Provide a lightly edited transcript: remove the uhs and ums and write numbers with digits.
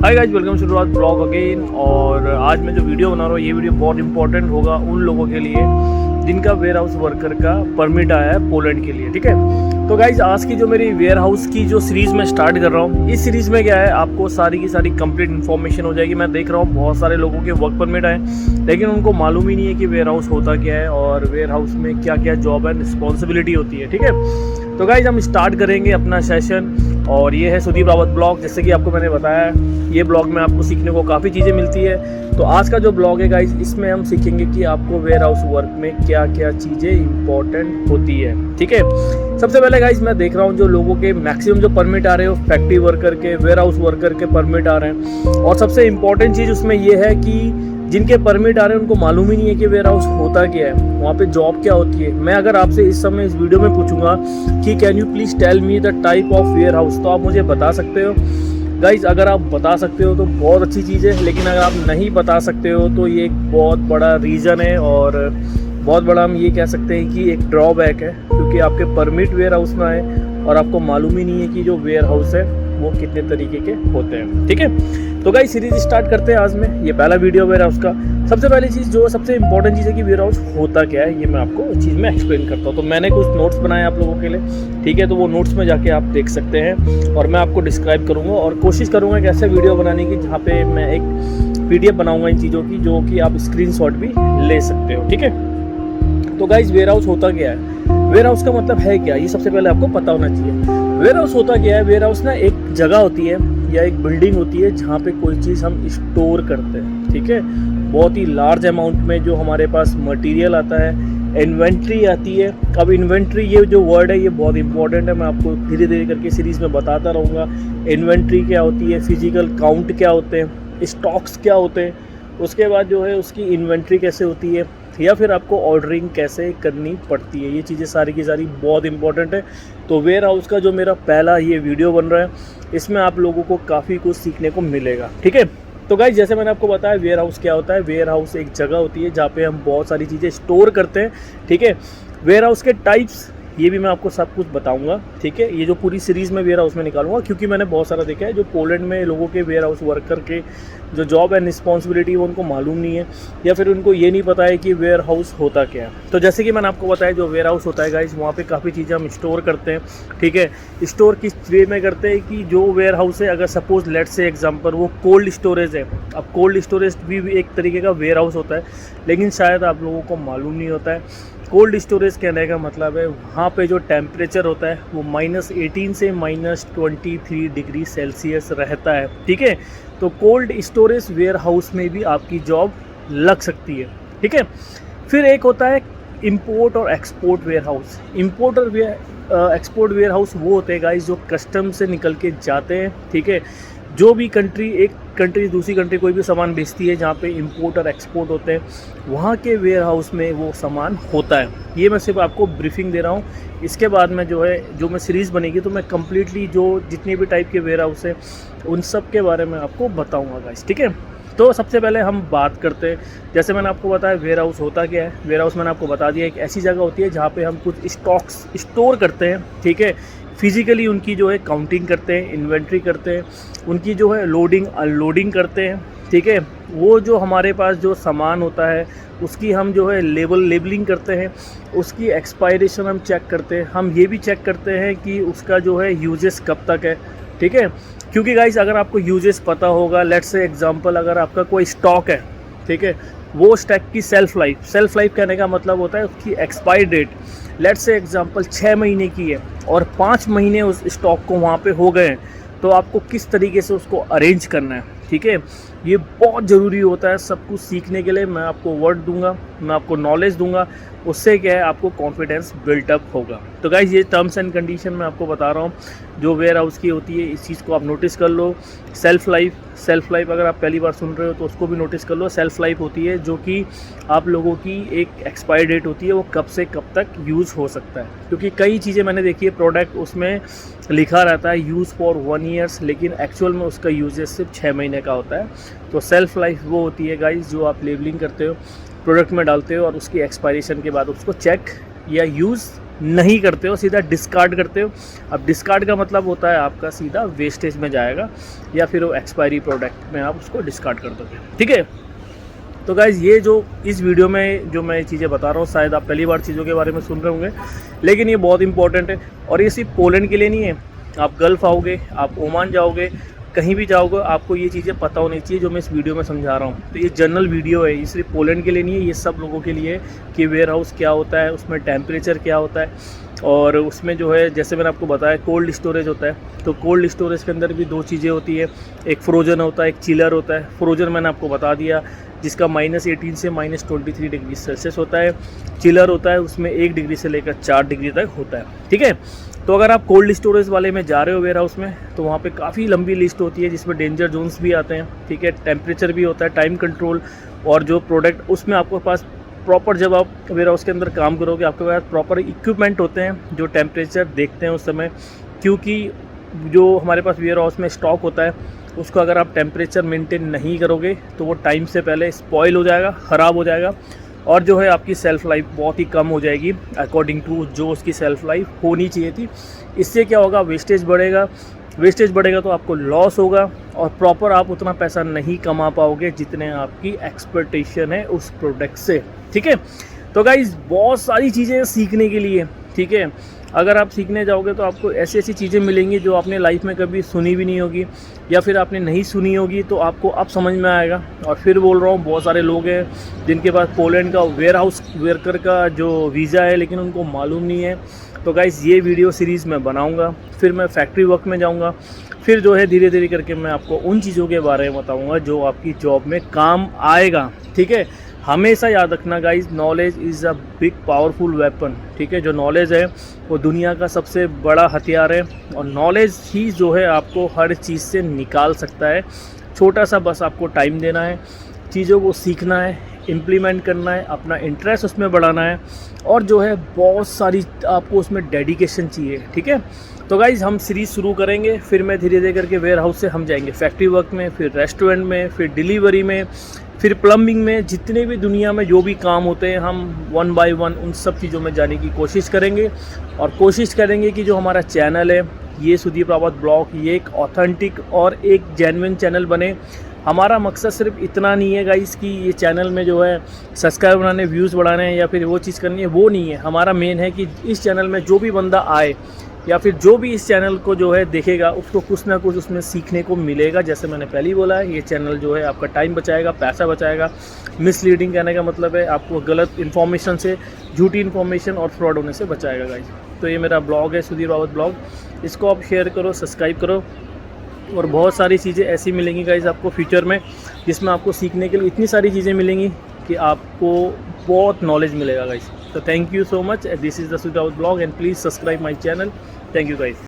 Hi guys, welcome शुरुआत blog again. और आज मैं जो वीडियो बना रहा हूँ ये वीडियो बहुत इंपॉर्टेंट होगा उन लोगों के लिए जिनका वेयर हाउस वर्कर का परमिट आया है पोलैंड के लिए। ठीक है, तो गाइज आज की जो मेरी वेयर हाउस की जो सीरीज़ मैं स्टार्ट कर रहा हूँ, इस सीरीज़ में क्या है, आपको सारी की सारी कंप्लीट इन्फॉर्मेशन हो जाएगी। मैं देख रहा हूँ बहुत सारे लोगों के वर्क परमिट आए लेकिन उनको मालूम ही नहीं है कि वेयर हाउस होता क्या है और वेयर हाउस में क्या क्या जॉब एंड रिस्पॉन्सिबिलिटी होती है। ठीक है, तो गाइज हम स्टार्ट करेंगे अपना सेशन। और ये है सुदीप रावत ब्लॉग। जैसे कि आपको मैंने बताया, ये ब्लॉग में आपको सीखने को काफ़ी चीज़ें मिलती है। तो आज का जो ब्लॉग है गाइज, इसमें हम सीखेंगे कि आपको वेयर हाउस वर्क में क्या क्या चीज़ें इंपॉर्टेंट होती है। ठीक है, सबसे पहले गाइज मैं देख रहा हूँ जो लोगों के मैक्सिमम जो परमिट आ रहे हो फैक्ट्री वर्कर के, वेयर हाउस वर्कर के परमिट आ रहे हैं। और सबसे इम्पॉर्टेंट चीज़ उसमें ये है कि जिनके परमिट आ रहे हैं उनको मालूम ही नहीं है कि वेयर हाउस होता क्या है, वहाँ पे जॉब क्या होती है। मैं अगर आपसे इस समय इस वीडियो में पूछूंगा कि can you please tell me the type of warehouse, तो आप मुझे बता सकते हो गाइज। अगर आप बता सकते हो तो बहुत अच्छी चीज़ है, लेकिन अगर आप नहीं बता सकते हो तो ये एक बहुत बड़ा रीज़न है और बहुत बड़ा हम ये कह सकते हैं कि एक ड्रॉबैक है, क्योंकि आपके परमिट वेयर हाउस में आए और आपको मालूम ही नहीं है कि जो वेयर हाउस है वो कितने तरीके के होते हैं। ठीक है, तो गाइस सीरीज स्टार्ट करते हैं। आज में ये पहला वीडियो वेयर हाउस का। सबसे पहली चीज़ जो सबसे इंपॉर्टेंट चीज़ है कि वेयर हाउस होता क्या है, ये मैं आपको उस चीज़ में एक्सप्लेन करता हूँ। तो मैंने कुछ नोट्स बनाए आप लोगों के लिए, ठीक है, तो वो नोट्स में जाके आप देख सकते हैं और मैं आपको डिस्क्राइब करूँगा और कोशिश करूँगा कि ऐसे वीडियो बनाने की जहाँ पे मैं एक PDF बनाऊँगा इन चीज़ों की, जो कि आप स्क्रीनशॉट भी ले सकते हो। ठीक है, तो गाइज वेयर हाउस होता क्या है, वेयर हाउस का मतलब है क्या, ये सबसे पहले आपको पता होना चाहिए। वेयर हाउस होता क्या है, वेयर हाउस ना एक जगह होती है या एक बिल्डिंग होती है जहाँ पे कोई चीज़ हम स्टोर करते हैं। ठीक है, बहुत ही लार्ज अमाउंट में जो हमारे पास मटेरियल आता है, इन्वेंट्री आती है। अब इन्वेंट्री ये जो वर्ड है ये बहुत इंपॉर्टेंट है, मैं आपको धीरे धीरे करके सीरीज़ में बताता रहूँगा। इन्वेंट्री क्या होती है, फिजिकल काउंट क्या होते हैं, स्टॉक्स क्या होते हैं, उसके बाद जो है उसकी इन्वेंट्री कैसे होती है, या फिर आपको ऑर्डरिंग कैसे करनी पड़ती है। ये चीज़ें सारी की सारी बहुत इंपॉर्टेंट है। तो वेयर हाउस का जो मेरा पहला ये वीडियो बन रहा है, इसमें आप लोगों को काफ़ी कुछ सीखने को मिलेगा। ठीक है, तो गाइस जैसे मैंने आपको बताया वेयर हाउस क्या होता है। वेयर हाउस एक जगह होती है जहाँ पे हम बहुत सारी चीज़ें स्टोर करते हैं। ठीक है, वेयर हाउस के टाइप्स ये भी मैं आपको सब कुछ बताऊंगा। ठीक है, ये जो पूरी सीरीज़ में वेयर हाउस में निकालूंगा, क्योंकि मैंने बहुत सारा देखा है जो पोलैंड में लोगों के वेयर हाउस वर्कर के जो जॉब एंड रिस्पॉन्सिबिलिटी वो उनको मालूम नहीं है, या फिर उनको ये नहीं पता है कि वेयर हाउस होता क्या है। तो जैसे कि मैंने आपको बताया जो वेयर हाउस होता है गाइस, वहाँ पे काफ़ी चीज़ें हम स्टोर करते हैं। ठीक है, स्टोर किस वे में करते हैं कि जो वेयर हाउस है, अगर सपोज लेट्स से एग्जांपल वो कोल्ड स्टोरेज है। अब कोल्ड स्टोरेज भी एक तरीके का वेयर हाउस होता है, लेकिन शायद आप लोगों को मालूम नहीं होता है। कोल्ड स्टोरेज कहने का मतलब है वहाँ पे जो टेम्परेचर होता है वो -18 से -23 डिग्री सेल्सियस रहता है। ठीक है, तो कोल्ड स्टोरेज वेयर हाउस में भी आपकी जॉब लग सकती है। ठीक है, फिर एक होता है इंपोर्ट और एक्सपोर्ट वेयर हाउस। इंपोर्ट और एक्सपोर्ट वेयर हाउस वो होते हैं गाइस जो कस्टम से निकल के जाते हैं। ठीक है, जो भी कंट्री, एक कंट्री दूसरी कंट्री कोई भी सामान बेचती है जहाँ पे इंपोर्ट और एक्सपोर्ट होते हैं, वहाँ के वेयर हाउस में वो सामान होता है। ये मैं सिर्फ आपको ब्रीफिंग दे रहा हूँ। इसके बाद में जो है जो मैं सीरीज़ बनेगी तो मैं कम्प्लीटली जो जितने भी टाइप के वेयर हाउस हैं उन सब के बारे में आपको बताऊँगा गाइस। ठीक है, तो सबसे पहले हम बात करते हैं, जैसे मैंने आपको बताया वेयर हाउस होता क्या है। वेयर हाउस मैंने आपको बता दिया एक ऐसी जगह होती है जहाँ पे हम कुछ स्टॉक्स स्टोर करते हैं। ठीक है, फिजिकली उनकी जो है काउंटिंग करते हैं, इन्वेंट्री करते हैं, उनकी जो है लोडिंग अनलोडिंग करते हैं। ठीक है, वो जो हमारे पास जो सामान होता है उसकी हम जो है लेबलिंग करते हैं, उसकी एक्सपायरेशन हम चेक करते हैं। हम ये भी चेक करते हैं कि उसका जो है यूजेस कब तक है। ठीक है, क्योंकि गाइस अगर आपको यूजेस पता होगा, लेट्स से एग्जांपल अगर आपका कोई स्टॉक है, ठीक है, वो स्टॉक की सेल्फ लाइफ कहने का मतलब होता है उसकी expire date, let's say example 6 महीने की है और 5 महीने उस स्टॉक को वहाँ पे हो गए हैं, तो आपको किस तरीके से उसको अरेंज करना है। ठीक है, ये बहुत ज़रूरी होता है सब कुछ सीखने के लिए। मैं आपको वर्ड दूंगा, मैं आपको नॉलेज दूंगा, उससे क्या है आपको कॉन्फिडेंस बिल्टअप होगा। तो गाइज ये टर्म्स एंड कंडीशन मैं आपको बता रहा हूँ जो वेयर हाउस की होती है, इस चीज़ को आप नोटिस कर लो। सेल्फ लाइफ अगर आप पहली बार सुन रहे हो तो उसको भी नोटिस कर लो। सेल्फ लाइफ होती है जो कि आप लोगों की एक एक्सपायर डेट होती है, वो कब से कब तक यूज़ हो सकता है। क्योंकि कई चीज़ें मैंने देखी है, प्रोडक्ट उसमें लिखा रहता है यूज़ फॉर 1 ईयर्स, लेकिन एक्चुअल में उसका यूजेस सिर्फ 6 महीने का होता है। तो सेल्फ लाइफ वो होती है गाइज जो आप लेबलिंग करते हो, प्रोडक्ट में डालते हो और उसकी एक्सपायरेशन के बाद उसको चेक या यूज़ नहीं करते हो, सीधा डिस्कार्ड करते हो। अब डिस्कार्ड का मतलब होता है आपका सीधा वेस्टेज में जाएगा या फिर वो एक्सपायरी प्रोडक्ट में आप उसको डिस्कार्ड कर दोगे, ठीक है। तो गाइज़ ये जो इस वीडियो में जो मैं चीज़ें बता रहा हूँ, शायद आप पहली बार चीज़ों के बारे में सुन रहे होंगे, लेकिन ये बहुत इंपॉर्टेंट है। और ये सिर्फ पोलैंड के लिए नहीं है, आप गल्फ़ आओगे, आप ओमान जाओगे, कहीं भी जाओगे, आपको ये चीज़ें पता होनी चाहिए जो मैं इस वीडियो में समझा रहा हूँ। तो ये जनरल वीडियो है, ये सिर्फ पोलैंड के लिए नहीं है, ये सब लोगों के लिए है कि वेयर हाउस क्या होता है, उसमें टेम्परेचर क्या होता है, और उसमें जो है जैसे मैंने आपको बताया कोल्ड स्टोरेज होता है। तो कोल्ड स्टोरेज के अंदर भी दो चीज़ें होती है, एक फ्रोजन होता है, एक चिलर होता है। फ्रोजन मैंने आपको बता दिया, जिसका -18 से -23 डिग्री सेल्सियस होता है। चिलर होता है, उसमें 1 डिग्री से लेकर 4 डिग्री तक होता है, ठीक है। तो अगर आप कोल्ड स्टोरेज वाले में जा रहे हो वेयर हाउस में, तो वहाँ पे काफ़ी लंबी लिस्ट होती है जिसमें डेंजर जोन्स भी आते हैं, ठीक है। टेम्परेचर भी होता है, टाइम कंट्रोल, और जो प्रोडक्ट उसमें आपके पास प्रॉपर, जब आप वेयर हाउस के अंदर काम करोगे आपके पास प्रॉपर इक्विपमेंट होते हैं जो टेम्परेचर देखते हैं उस समय, क्योंकि जो हमारे पास वेयर हाउस में स्टॉक होता है उसको अगर आप टेम्परेचर मेंटेन नहीं करोगे तो वो टाइम से पहले स्पॉइल हो जाएगा, ख़राब हो जाएगा, और जो है आपकी सेल्फ़ लाइफ बहुत ही कम हो जाएगी अकॉर्डिंग टू जो उसकी सेल्फ़ लाइफ होनी चाहिए थी। इससे क्या होगा, वेस्टेज बढ़ेगा, वेस्टेज बढ़ेगा तो आपको लॉस होगा, और प्रॉपर आप उतना पैसा नहीं कमा पाओगे जितने आपकी एक्सपेक्टेशन है उस प्रोडक्ट से, ठीक है। तो गाइज़ बहुत सारी चीज़ें सीखने के लिए, ठीक है। अगर आप सीखने जाओगे तो आपको ऐसी ऐसी चीज़ें मिलेंगी जो आपने लाइफ में कभी सुनी भी नहीं होगी, या फिर आपने नहीं सुनी होगी, तो आपको अब समझ में आएगा। और फिर बोल रहा हूँ, बहुत सारे लोग हैं जिनके पास पोलैंड का वेयर हाउस वर्कर का जो वीज़ा है लेकिन उनको मालूम नहीं है। तो गाइज़ ये वीडियो सीरीज़ मैं बनाऊँगा, फिर मैं फैक्ट्री वर्क में जाऊँगा, फिर जो है धीरे धीरे करके मैं आपको उन चीज़ों के बारे में बताऊँगा जो आपकी जॉब में काम आएगा, ठीक है। हमेशा याद रखना guys, knowledge is a big powerful weapon, ठीक है। जो नॉलेज है वो दुनिया का सबसे बड़ा हथियार है, और नॉलेज ही जो है आपको हर चीज़ से निकाल सकता है। छोटा सा बस आपको टाइम देना है, चीज़ों को सीखना है, इम्प्लीमेंट करना है, अपना इंटरेस्ट उसमें बढ़ाना है, और जो है बहुत सारी आपको उसमें डेडिकेशन चाहिए, ठीक है। तो गाइज़ हम सीरीज़ शुरू करेंगे, फिर मैं धीरे धीरे करके वेयर हाउस से हम जाएंगे फैक्ट्री वर्क में, फिर रेस्टोरेंट में, फिर डिलीवरी में, फिर प्लम्बिंग में, जितने भी दुनिया में जो भी काम होते हैं हम 1 बाय 1 उन सब चीज़ों में जाने की कोशिश करेंगे। और कोशिश करेंगे कि जो हमारा चैनल है ये सुदीप रावत ब्लॉग, ये एक ऑथेंटिक और एक जेन्युइन चैनल बने। हमारा मकसद सिर्फ इतना नहीं है गाइस कि ये चैनल में जो है सब्सक्राइब बनाने, व्यूज़ बढ़ाने या फिर वो चीज़ करनी है, वो नहीं है। हमारा मेन है कि इस चैनल में जो भी बंदा आए या फिर जो भी इस चैनल को जो है देखेगा उसको कुछ ना कुछ उसमें सीखने को मिलेगा। जैसे मैंने पहले ही बोला है, ये चैनल जो है आपका टाइम बचाएगा, पैसा बचाएगा। मिसलीडिंग कहने का मतलब है आपको गलत इन्फॉर्मेशन से, झूठी इन्फॉर्मेशन और फ्रॉड होने से बचाएगा गाइस। तो ये मेरा ब्लॉग है सुदीप रावत ब्लॉग, इसको आप शेयर करो, सब्सक्राइब करो, और बहुत सारी चीज़ें ऐसी मिलेंगी गाइस आपको फ्यूचर में जिसमें आपको सीखने के लिए इतनी सारी चीज़ें मिलेंगी कि आपको बहुत नॉलेज मिलेगा guys. So thank you so much. This is the Sudaut blog and please subscribe my channel. Thank you guys.